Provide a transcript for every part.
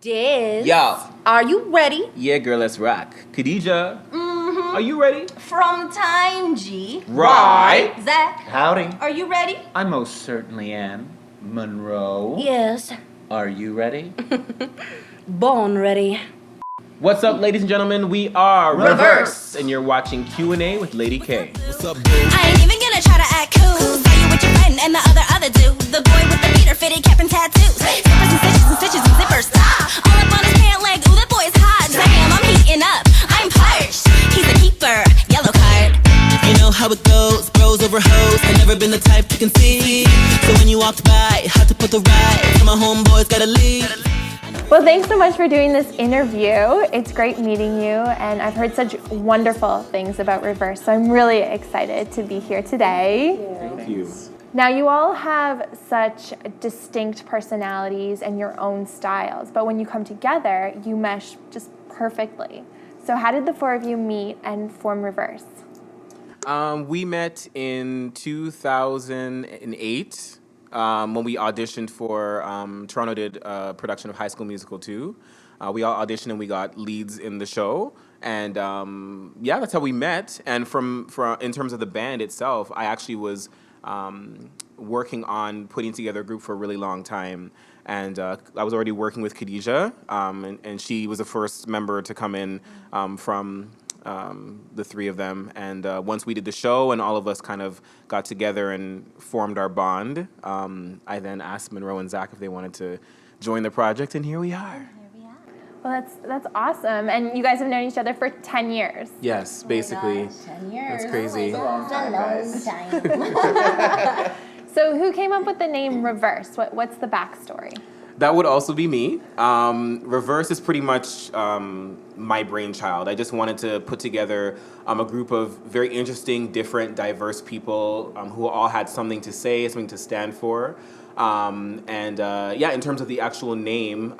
Diz. Yo. Are you ready? Yeah, girl, let's rock. Khadija. Are you ready? From time, G. Right. Zach. Howdy. Are you ready? I most certainly am. Monroe. Yes. Are you ready? Born ready. What's up, ladies and gentlemen? We are rIVerse. and you're watching Q&A with Lady K. What's up, boo? I ain't even gonna try to act cool. Saw you with your friend and the other dude. The boy with the beater, fitted cap and tattoos. Zippers and stitches and zippers. All up on his pant leg. Ooh, that boy's hot. Damn, I'm heating up. I'm parched. He's a keeper. Yellow card. You know how it goes, bros over hoes. I've never been the type to concede. So when you walked by, had to put the ride. So my homeboys gotta leave. Well, thanks so much for doing this interview. It's great meeting you, and I've heard such wonderful things about rIVerse, so I'm really excited to be here today. Thank you. Now, you all have such distinct personalities and your own styles, but when you come together, you mesh just perfectly. So how did the four of you meet and form rIVerse? We met in 2008 when we auditioned for, Toronto did a production of High School Musical 2. We all auditioned and we got leads in the show. And yeah, that's how we met. And from in terms of the band itself, I actually was working on putting together a group for a really long time. And I was already working with Khadija, and she was the first member to come in from the three of them. And once we did the show and all of us kind of got together and formed our bond, I then asked Monroe and Zach if they wanted to join the project, and here we are. Well, that's awesome. And you guys have known each other for 10 years. Yes, basically. 10 years. That's crazy. Oh my God. It's a long time. So who came up with the name rIVerse? What's the backstory? That would also be me. rIVerse is pretty much my brainchild. I just wanted to put together a group of very interesting, different, diverse people who all had something to say, something to stand for. Yeah, in terms of the actual name,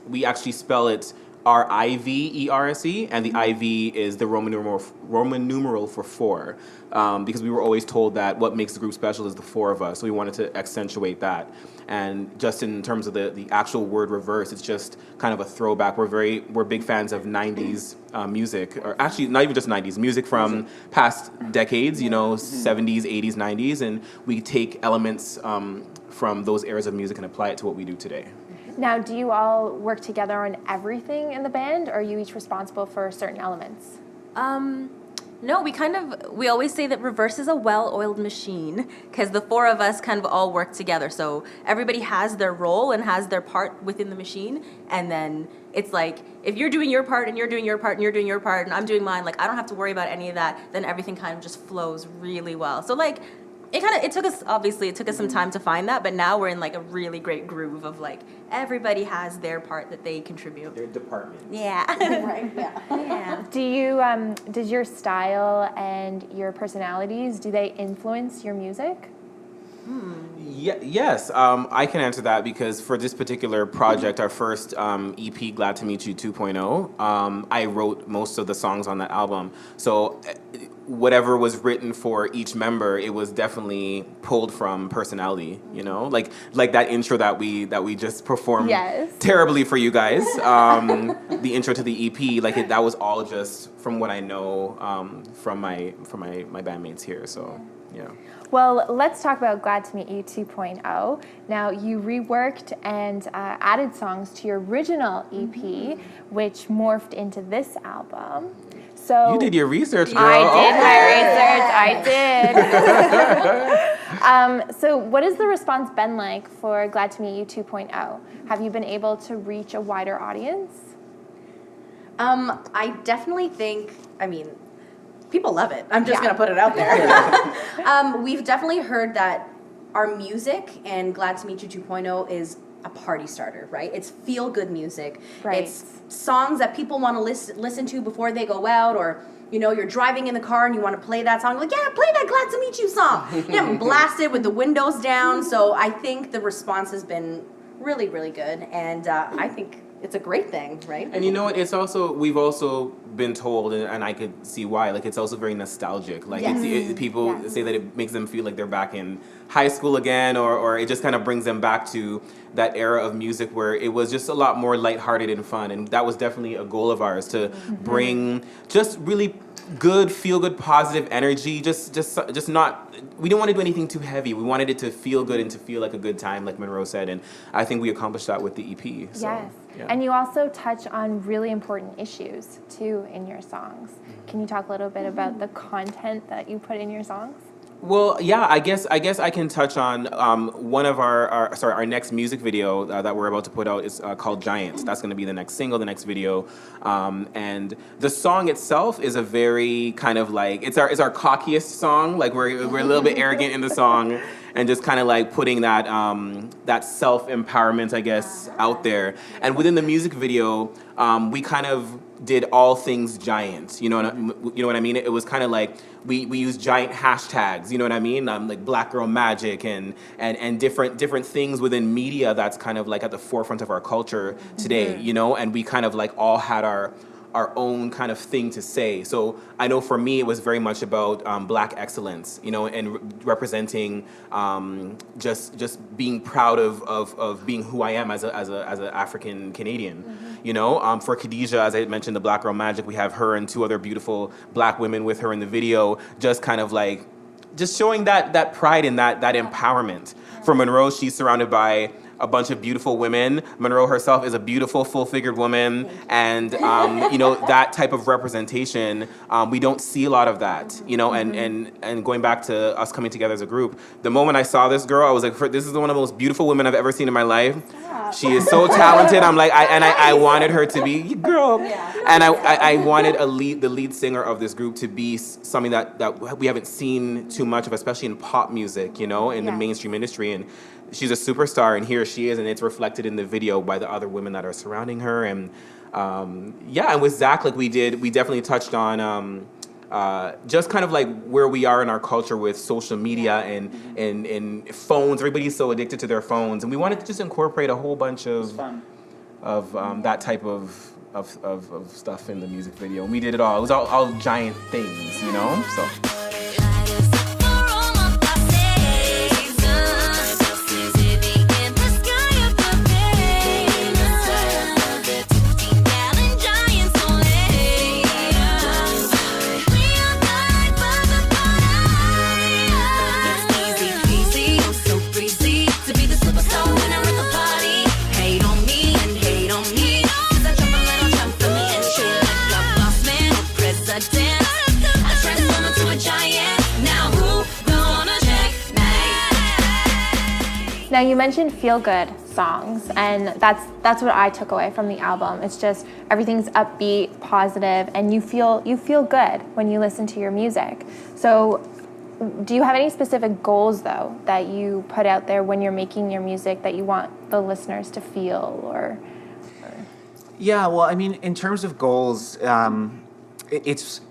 we actually spell it rIVerse, and the IV is the Roman numeral for four, because we were always told that what makes the group special is the four of us, so we wanted to accentuate that. And just in terms of the actual word rIVerse, it's just kind of a throwback. We're big fans of 90s music, or actually not even just 90s, music from past decades, 70s, 80s, 90s, and we take elements from those eras of music and apply it to what we do today. Now, do you all work together on everything in the band, or are you each responsible for certain elements? No, we always say that rIVerse is a well-oiled machine because the four of us kind of all work together. So everybody has their role and has their part within the machine. And then it's like, if you're doing your part and you're doing your part and you're doing your part and I'm doing mine, like I don't have to worry about any of that, then everything kind of just flows really well. So like, it took us some time to find that, but now we're in like a really great groove of like, everybody has their part that they contribute. Their department. Yeah. Right, yeah. Do you, does your style and your personalities, do they influence your music? Yes, I can answer that because for this particular project, our first EP, Glad to Meet You 2.0, I wrote most of the songs on that album. So whatever was written for each member, it was definitely pulled from personality, like that intro that we just performed terribly for you guys. The intro to the EP, that was all just from what I know from my bandmates here. So yeah. Well, let's talk about Glad to Meet You 2.0. Now, you reworked and added songs to your original EP, which morphed into this album. So you did your research, girl. I did. So what has the response been like for Glad to Meet You 2.0? Have you been able to reach a wider audience? I definitely think, people love it. I'm just going to put it out there. We've definitely heard that our music and Glad to Meet You 2.0 is a party starter, right? It's feel-good music. Right. It's songs that people want to listen to before they go out, or you're driving in the car and you want to play that song. Like, yeah, play that Glad to Meet You song. Blast it with the windows down. So I think the response has been really, really good, and I think it's a great thing, right? And you know what? It's also, we've also been told, and I could see why. Like, it's also very nostalgic. Like, people say that it makes them feel like they're back in high school again, or it just kind of brings them back to that era of music where it was just a lot more lighthearted and fun. And that was definitely a goal of ours, to bring just really good, feel good, positive energy. Just not. We didn't want to do anything too heavy. We wanted it to feel good and to feel like a good time, like Monroe said. And I think we accomplished that with the EP. So, Yes. yeah. And you also touch on really important issues too in your songs. Can you talk a little bit about the content that you put in your songs? Well, yeah, I guess I can touch on one of our next music video that we're about to put out is called Giants. That's going to be the next single, the next video, and the song itself is a very kind of like it's our cockiest song. Like we're a little bit arrogant in the song, and just kind of like putting that that self-empowerment, I guess, out there. And within the music video, we kind of did all things giant. You know what I mean? It was kind of like we used giant hashtags. You know what I mean? Like Black Girl Magic and different things within media that's kind of like at the forefront of our culture today. You know, and we kind of like all had our own kind of thing to say. So I know for me, it was very much about Black excellence, you know, and representing just being proud of being who I am as a African Canadian, you know. For Khadijah, as I mentioned, the Black Girl Magic, we have her and two other beautiful Black women with her in the video, just kind of like, just showing that pride and that empowerment. For Monroe, she's surrounded by a bunch of beautiful women. Monroe herself is a beautiful, full-figured woman, and you know, that type of representation, we don't see a lot of that, you know. And going back to us coming together as a group, the moment I saw this girl, I was like, this is one of the most beautiful women I've ever seen in my life. She is so talented. I'm like, I wanted her to be girl, and I wanted the lead singer of this group to be something that we haven't seen too much of, especially in pop music, you know, in the mainstream industry. And she's a superstar, and here she is, and it's reflected in the video by the other women that are surrounding her. And and with Zach, like we definitely touched on just kind of like where we are in our culture with social media and phones. Everybody's so addicted to their phones, and we wanted to just incorporate a whole bunch of that type of stuff in the music video. And we did it all. It was all giant things, you know. So. Now you mentioned feel-good songs, and that's what I took away from the album. It's just everything's upbeat, positive, and you feel good when you listen to your music. So do you have any specific goals, though, that you put out there when you're making your music that you want the listeners to feel, or? Yeah, well, I mean, in terms of goals, it's,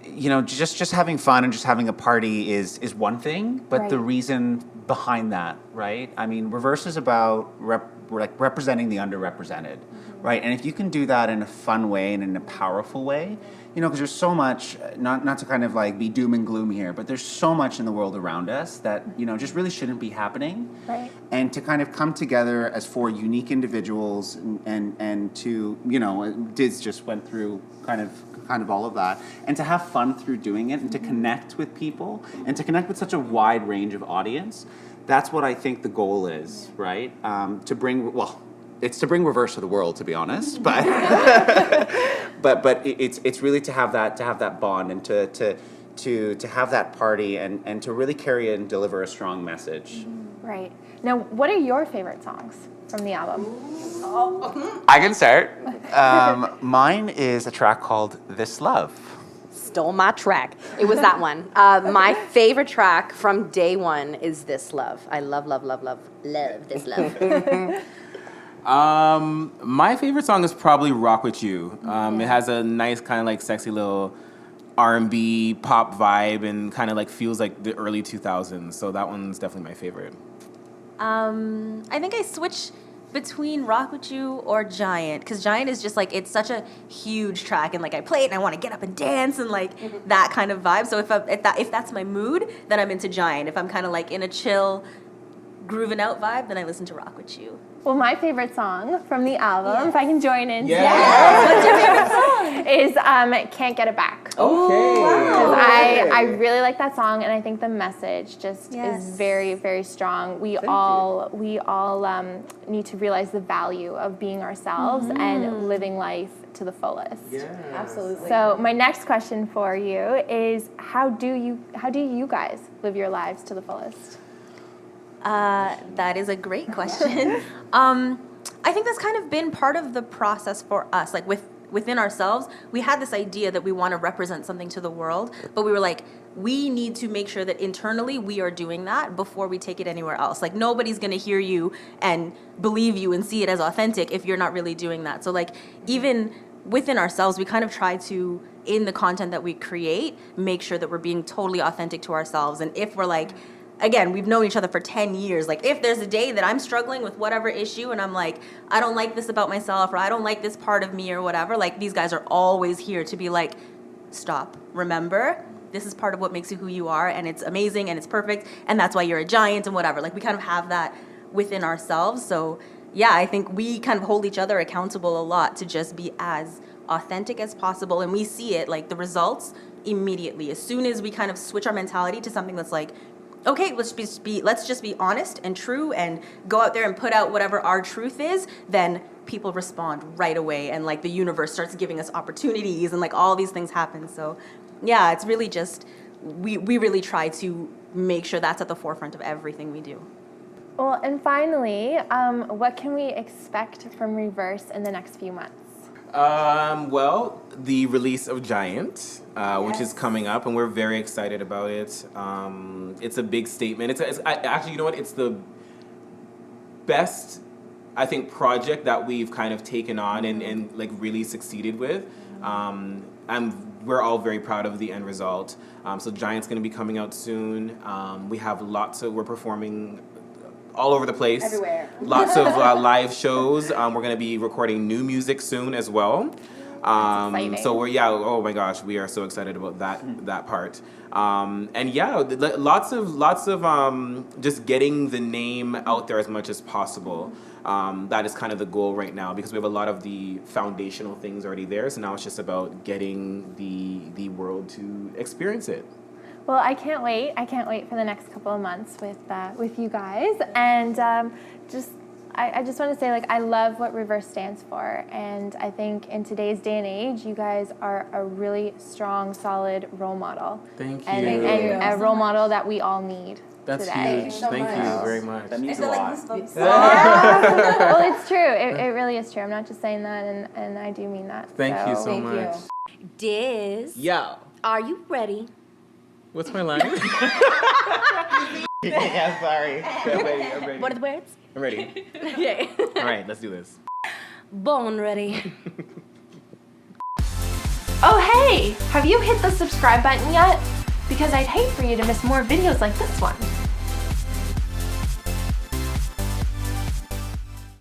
you know, just having fun and just having a party is one thing, but the reason behind that, right? I mean, rIVerse is about representing the underrepresented, right? And if you can do that in a fun way and in a powerful way, you know, because there's so much, not to kind of like be doom and gloom here, but there's so much in the world around us that, you know, just really shouldn't be happening. Right. And to kind of come together as four unique individuals and to, you know, Diz just went through kind of all of that, and to have fun through doing it, and to connect with people, and to connect with such a wide range of audience. That's what I think the goal is, right? To bring, well, it's to bring rIVerse to the world, to be honest, but but it's really to have that bond, and to have that party, and to really carry it and deliver a strong message. Right. Now, what are your favorite songs from the album? I can start. Mine is a track called This Love. Stole my track. It was that one. My favorite track from day one is This Love. I love This Love. My favorite song is probably Rock With You. It has a nice kind of like sexy little R&B pop vibe, and kind of like feels like the early 2000s. So that one's definitely my favorite. I think I switch between Rock With You or Giant, because Giant is just like, it's such a huge track, and like I play it and I want to get up and dance and like that kind of vibe. So if that's my mood, then I'm into Giant. If I'm kind of like in a chill, grooving out vibe, then I listen to Rock With You. Well, my favorite song from the album, if I can join in, Yes. what's your favorite song? Is Can't Get It Back. Okay. I really like that song, and I think the message just Yes. is very, very strong. We all need to realize the value of being ourselves and living life to the fullest. Absolutely. So my next question for you is, how do you guys live your lives to the fullest? That is a great question. I think that's kind of been part of the process for us. Like within ourselves, we had this idea that we want to represent something to the world, but we were like, we need to make sure that internally we are doing that before we take it anywhere else. Like nobody's going to hear you and believe you and see it as authentic if you're not really doing that. So like even within ourselves, we kind of try to, in the content that we create, make sure that we're being totally authentic to ourselves. And if we're like, again, we've known each other for 10 years. Like, if there's a day that I'm struggling with whatever issue and I'm like, I don't like this about myself, or I don't like this part of me, or whatever, like, these guys are always here to be like, stop, remember, this is part of what makes you who you are, and it's amazing, and it's perfect, and that's why you're a giant, and whatever. Like, we kind of have that within ourselves. So, yeah, I think we kind of hold each other accountable a lot to just be as authentic as possible, and we see it, like, the results immediately. As soon as we kind of switch our mentality to something that's like, okay, let's just be honest and true and go out there and put out whatever our truth is, then people respond right away, and like the universe starts giving us opportunities, and like all these things happen. So yeah, it's really just, we really try to make sure that's at the forefront of everything we do. Well, and finally, what can we expect from rIVerse in the next few months? Well, the release of Giant, which is coming up, and we're very excited about it. It's a big statement. Actually, you know what? It's the best, I think, project that we've kind of taken on and like really succeeded with. We're all very proud of the end result. So Giant's going to be coming out soon. We have we're performing all over the place. Everywhere. Lots of live shows. We're going to be recording new music soon as well. So oh my gosh, we are so excited about that part. And yeah, lots of just getting the name out there as much as possible. That is kind of the goal right now, because we have a lot of the foundational things already there. So now it's just about getting the world to experience it. Well, I can't wait. I can't wait for the next couple of months with you guys. And I just want to say, like, I love what rIVerse stands for. And I think in today's day and age, you guys are a really strong, solid role model. Thank you. And a role model that we all need today. Huge. Thank you very much. That means a lot. Well, it's true. It really is true. I'm not just saying that, and I do mean that. Thank you so much. Diz, Yeah. are you ready? What's my line? Yeah, sorry. I'm ready. What are the words? I'm ready. Okay. All right, let's do this. Born ready. Oh, hey! Have you hit the subscribe button yet? Because I'd hate for you to miss more videos like this one.